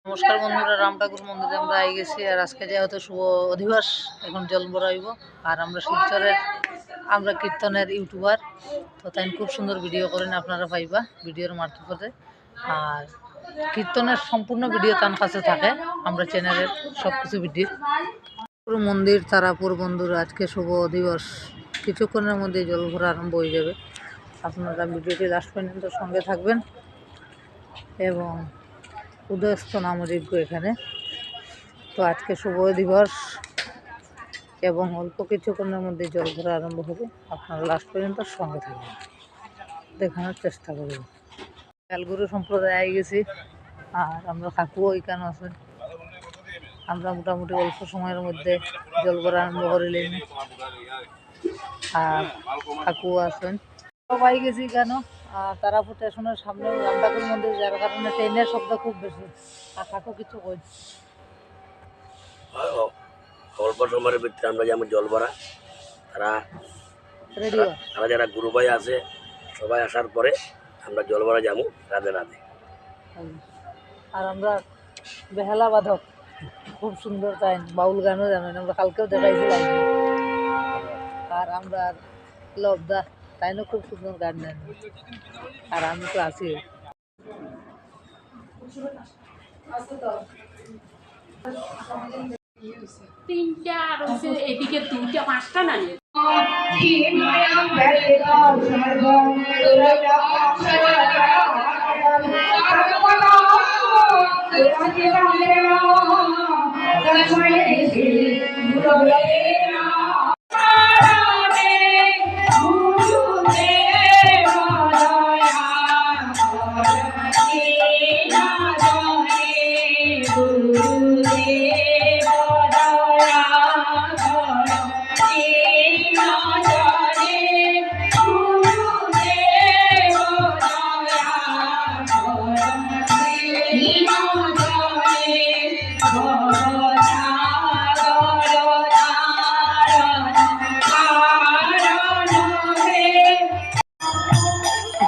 নমস্কার বন্ধুরা, রাম ঠাকুর মন্দিরে আমরা আই গেছি। আর আজকে যেহেতু শুভ অধিবাস, এখন জল ভরাইব। আর আমরা শিলচরের কীর্তনের ইউটিউবার, তো তাই খুব সুন্দর ভিডিও করেন, আপনারা পাইবা ভিডিওর মারফতে। আর কীর্তনের সম্পূর্ণ ভিডিও তার কাছে থাকে, আমরা চ্যানেলের সব কিছু ভিডিও। মন্দির তারাপুর বন্ধুরা, আজকে শুভ অধিবাস, কিছুক্ষণের মধ্যে জল ভরা আরম্ভ হয়ে যাবে। আপনারা ভিডিওটি লাস্ট পর্যন্ত সঙ্গে থাকবেন। এবং উদয়স্ত নামযজ্ঞ এখানে, তো আজকে শুভ দিবস এবং অল্প কিছুক্ষণের মধ্যে জল ভরা আরম্ভ হবে। আপনারা লাস্ট পর্যন্ত সঙ্গে থাকবেন, দেখানোর চেষ্টা করবেন। কালগুরু সম্প্রদায় আই গেছি। আর আমরা কাকুও এখানে আছেন। আমরা মোটামুটি অল্প সময়ের মধ্যে জল ভরা আরম্ভ করিলেন। আর কাকুও আছেন, সবাই গেছি কেন তারাপুর স্টেশনের সামনে রাম ঠাকুর মন্দির, যার কারণে ট্রেনের শব্দ খুব বেশি। আর কাকু কিছু কই অল্প সময়ের ভিতরে আমরা যেমন জল ভরা, তারা যারা গুরু ভাই আছে সবাই আসার পরে আমরা জল ভরা যাবো। রাধে রাধে। আর আমরা বেহালা বাদক, খুব সুন্দর তাই বাউল গানও জানেন, আমরা কালকেও দেখাইছিলাম। আর আমরা লবদা তাইনও খুব সুন্দর গান জানেন। আর আমি তো আছি। তিনটা আর এদিকে দুইটা পাঁচটা না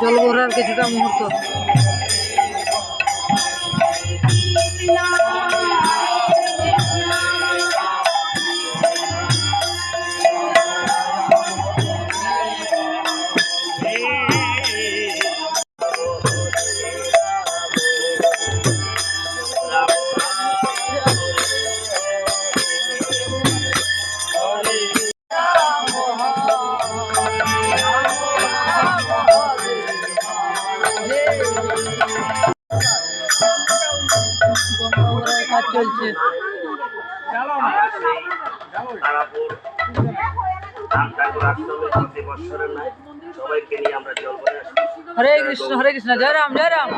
জল ভরার কিছুটা মুহূর্ত। চলছে সবাইকে নিয়ে আমরা জল ভরে। হরে কৃষ্ণ, হরে কৃষ্ণ, জয় রাম, জয় রাম।